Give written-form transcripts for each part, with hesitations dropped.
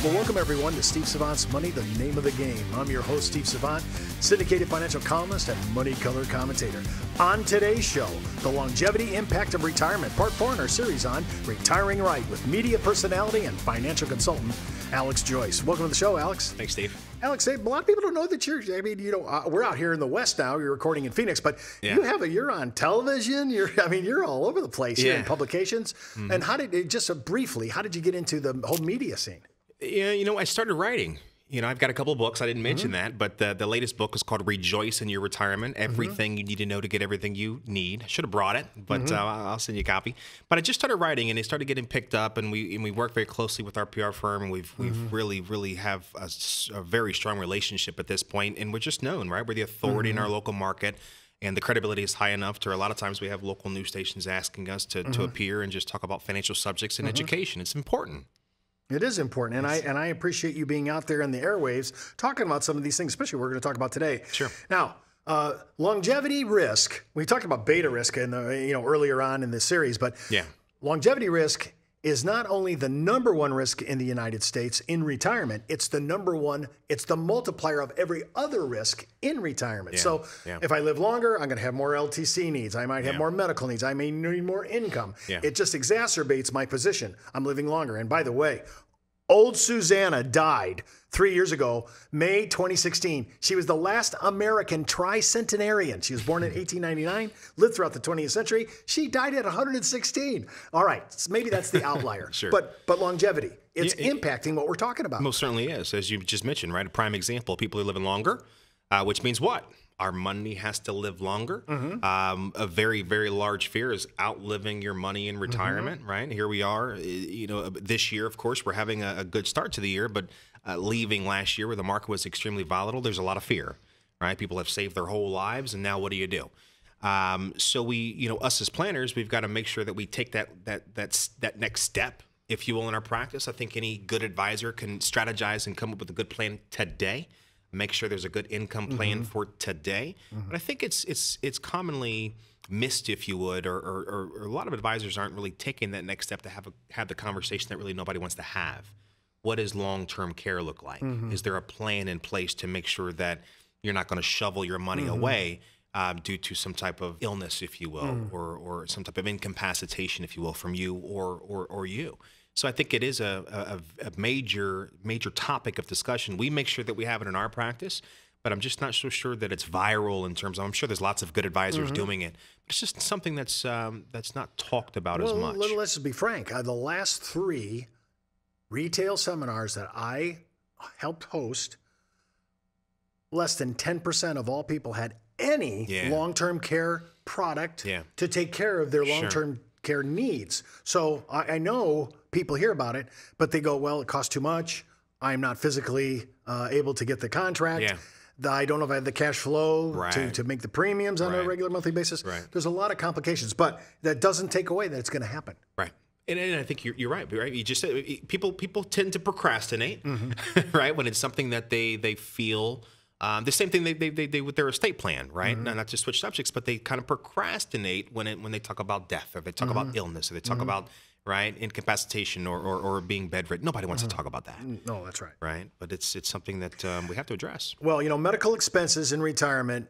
Well, welcome everyone to Steve Savant's Money, the name of the game. I'm your host, Steve Savant, syndicated financial columnist and money color commentator. On today's show, the longevity impact of retirement, part 4 in our series on retiring right with media personality and financial consultant, Alex Joyce. Welcome to the show, Alex. Thanks, Steve. Alex, a lot of people don't know that we're out here in the West now. You're recording in Phoenix, but you're on television. You're all over the place here in publications. Mm-hmm. And how did you get into the whole media scene? Yeah, I started writing. I've got a couple of books. I didn't mention that, but the latest book is called Rejoice in Your Retirement. Everything you need to know to get everything you need. I should have brought it, but I'll send you a copy. But I just started writing, and it started getting picked up, and we work very closely with our PR firm, and we've really have a very strong relationship at this point, and we're just known, right? We're the authority in our local market. And the credibility is high enough to a lot of times we have local news stations asking us to appear and just talk about financial subjects and education. It's important. It is important, and I appreciate you being out there in the airwaves talking about some of these things, especially what we're going to talk about today. Sure. Now, longevity risk. We talked about beta risk earlier on in this series, but longevity risk is not only the number one risk in the United States in retirement, it's the number one, it's the multiplier of every other risk in retirement. So if I live longer, I'm going to have more LTC needs. I might have more medical needs. I may need more income. It just exacerbates my position. I'm living longer. And by the way, old Susanna died 3 years ago, May 2016. She was the last American tricentenarian. She was born in 1899, lived throughout the 20th century. She died at 116. All right, maybe that's the outlier. Sure. But longevity, it's impacting what we're talking about. Most certainly is, as you just mentioned, right? A prime example, people are living longer, which means what? Our money has to live longer. A very, very large fear is outliving your money in retirement, right? Here we are. This year, of course, we're having a good start to the year, but leaving last year where the market was extremely volatile, there's a lot of fear, right? People have saved their whole lives, and now what do you do? So we, us as planners, we've got to make sure that we take that next step, if you will, in our practice. I think any good advisor can strategize and come up with a good plan today. Make sure there's a good income plan for today. But I think it's commonly missed, if you would, or a lot of advisors aren't really taking that next step to have the conversation that really nobody wants to have. What does long-term care look like? Is there a plan in place to make sure that you're not going to shovel your money away due to some type of illness, if you will, or some type of incapacitation, if you will, from you or you? So I think it is a major topic of discussion. We make sure that we have it in our practice, but I'm just not so sure that it's viral in terms of, I'm sure there's lots of good advisors doing it, but it's just something that's not talked about as much. Let's just be frank. The last 3 retail seminars that I helped host, less than 10% of all people had any long-term care product to take care of their long-term care needs. So I know people hear about it, but they go, well, it costs too much. I'm not physically able to get the contract. I don't know if I have the cash flow to make the premiums on a regular monthly basis. There's a lot of complications, but that doesn't take away that it's going to happen. Right. And I think you're right. You just said people tend to procrastinate, right? When it's something that they feel. The same thing they with their estate plan, right? Not to switch subjects, but they kind of procrastinate when they talk about death, or they talk about illness, or they talk about incapacitation or being bedridden. Nobody wants to talk about that. No, that's right. Right, but it's something that we have to address. Well, medical expenses in retirement,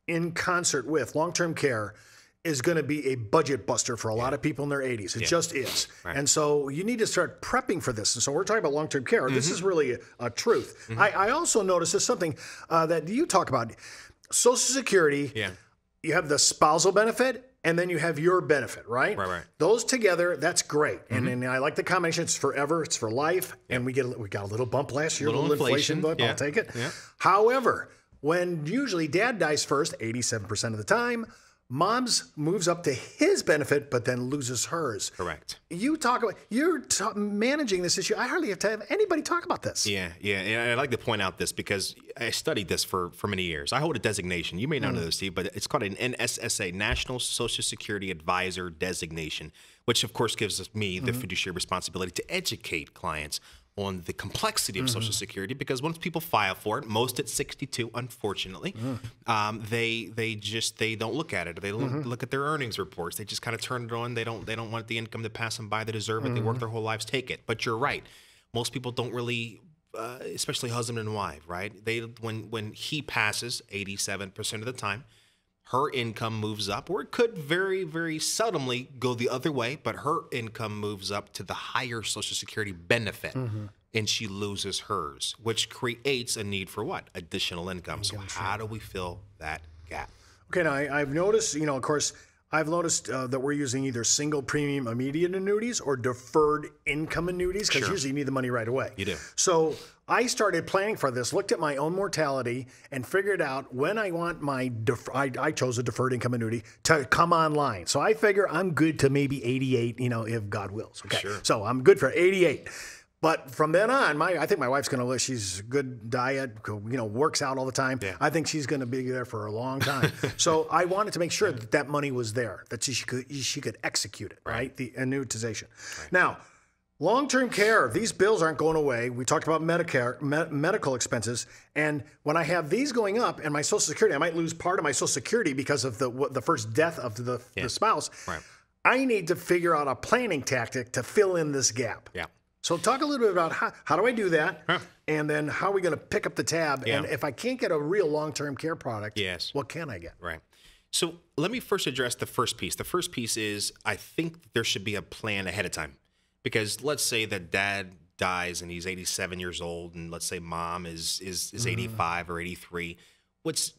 in concert with long-term care, is going to be a budget buster for a lot of people in their 80s. It just is. Right. And so you need to start prepping for this. And so we're talking about long-term care. This is really a truth. I also noticed there's something that you talk about. Social Security, you have the spousal benefit, and then you have your benefit, right? Right. Those together, that's great. And then I like the combination. It's forever. It's for life. And we got a little bump last year, a little inflation bump. I'll take it. However, when usually dad dies first, 87% of the time, Mom's moves up to his benefit, but then loses hers. Correct. You talk about, you're managing this issue. I hardly have to have anybody talk about this. Yeah. And I'd like to point out this because I studied this for many years. I hold a designation. You may not know this, Steve, but it's called an NSSA, National Social Security Advisor Designation, which of course gives me the fiduciary responsibility to educate clients on the complexity of Social Security, because once people file for it, most at 62, unfortunately, they don't look at it. They don't look at their earnings reports. They just kind of turn it on. They don't want the income to pass them by. They deserve it. They work their whole lives, take it. But you're right. most people don't really, especially husband and wife, right? When he passes 87% of the time, her income moves up, or it could very, very seldomly go the other way, but her income moves up to the higher Social Security benefit, and she loses hers, which creates a need for what? Additional income. So how do we fill that gap? Okay, now I've noticed, of course, I've noticed that we're using either single premium immediate annuities or deferred income annuities, because usually you need the money right away. You do. So I started planning for this, looked at my own mortality, and figured out when I want my, I chose a deferred income annuity to come online. So I figure I'm good to maybe 88, if God wills. Okay, so I'm good for 88. But from then on, I think my wife's going to live. She's good diet, works out all the time. Yeah. I think she's going to be there for a long time. So I wanted to make sure that money was there, that she could execute it, right? The annuitization. Right. Now, long-term care, these bills aren't going away. We talked about Medicare, medical expenses. And when I have these going up and my Social Security, I might lose part of my Social Security because of the first death of the spouse. Right. I need to figure out a planning tactic to fill in this gap. Yeah. So talk a little bit about how do I do that, and then how are we going to pick up the tab? And if I can't get a real long-term care product, what can I get? Right. So let me first address the first piece. The first piece is I think there should be a plan ahead of time, because let's say that dad dies and he's 87 years old, and let's say mom is 85 or 83. What's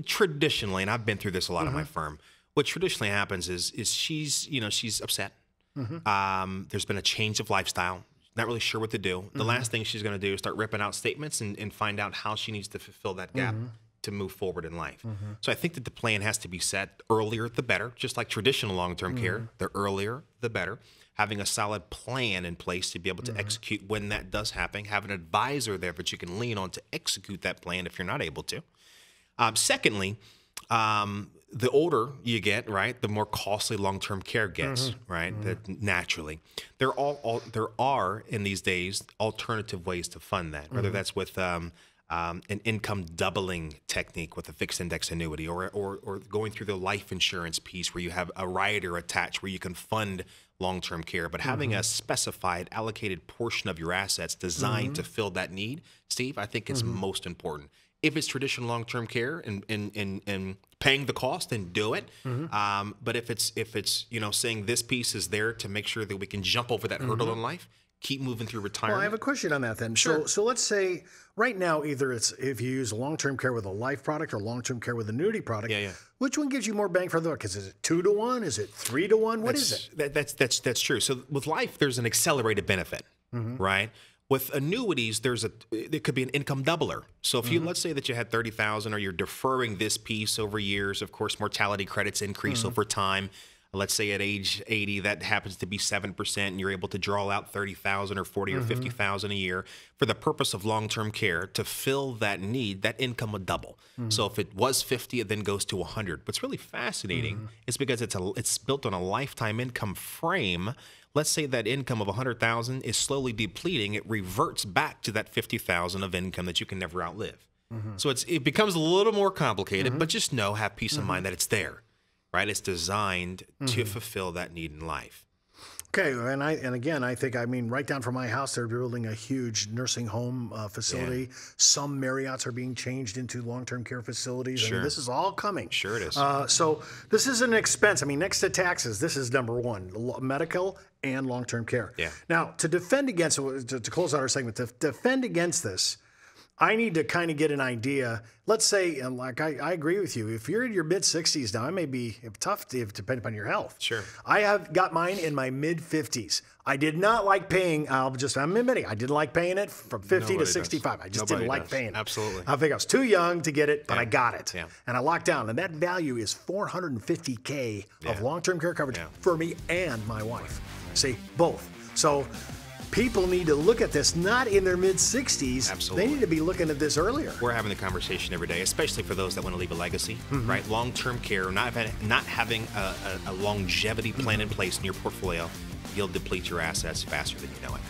traditionally, and I've been through this a lot in my firm, what traditionally happens is she's upset. There's been a change of lifestyle, not really sure what to do. The last thing she's going to do is start ripping out statements and find out how she needs to fulfill that gap to move forward in life. So I think that the plan has to be set earlier, the better, just like traditional long-term care. The earlier, the better. Having a solid plan in place to be able to execute when that does happen. Have an advisor there that you can lean on to execute that plan if you're not able to. Secondly, the older you get, right, the more costly long-term care gets, right? That naturally, there are in these days alternative ways to fund that, whether that's with an income doubling technique with a fixed index annuity, or going through the life insurance piece where you have a rider attached where you can fund long-term care, but having a specified allocated portion of your assets designed to fill that need, Steve, I think is most important. If it's traditional long-term care and paying the cost, then do it. But if it's saying this piece is there to make sure that we can jump over that hurdle in life, keep moving through retirement. Well, I have a question on that then. Sure. So let's say right now, either it's if you use long-term care with a life product or long-term care with an annuity product, which one gives you more bang for the buck? Is it 2-to-1? Is it 3-to-1? What is it? That's true. So with life, there's an accelerated benefit, right? With annuities, it could be an income doubler. So if you let's say that you had $30,000, or you're deferring this piece over years, of course, mortality credits increase over time. Let's say at age 80, that happens to be 7%, and you're able to draw out $30,000 or $40,000 or $50,000 a year for the purpose of long-term care to fill that need. That income would double. So if it was 50, it then goes to 100. What's really fascinating is because it's built on a lifetime income frame. Let's say that income of 100,000 is slowly depleting. It reverts back to that 50,000 of income that you can never outlive. So it becomes a little more complicated, but just have peace of mind that it's there. Right, it's designed to fulfill that need in life. Okay, and again, I think right down from my house, they're building a huge nursing home facility. Some Marriotts are being changed into long-term care facilities. Sure. This is all coming. Sure, it is. So this is an expense. Next to taxes, this is number one: medical and long-term care. Yeah. Now, to defend against, to close out our segment, to defend against this, I need to kind of get an idea. Let's say, and I agree with you, if you're in your mid-60s now, it may be tough depending upon your health. Sure. I have got mine in my mid-50s. I did not like paying, I'm admitting, I didn't like paying it from 50 to 65. I just didn't like paying it. Absolutely. I think I was too young to get it, but I got it. Yeah. And I locked down. And that value is $450K of long-term care coverage for me and my wife. See, both. So people need to look at this not in their mid-60s. Absolutely. They need to be looking at this earlier. We're having the conversation every day, especially for those that want to leave a legacy, right? Long-term care, not having a longevity plan in place in your portfolio, you'll deplete your assets faster than you know it.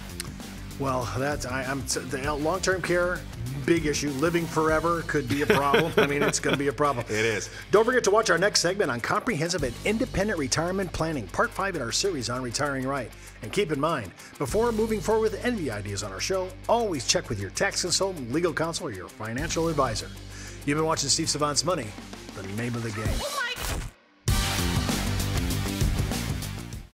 Well, the long-term care, big issue. Living forever could be a problem. I mean, it's going to be a problem. It is. Don't forget to watch our next segment on comprehensive and independent retirement planning, part 5 in our series on retiring right. And keep in mind, before moving forward with any ideas on our show, always check with your tax consultant, legal counsel, or your financial advisor. You've been watching Steve Savant's Money, the name of the game.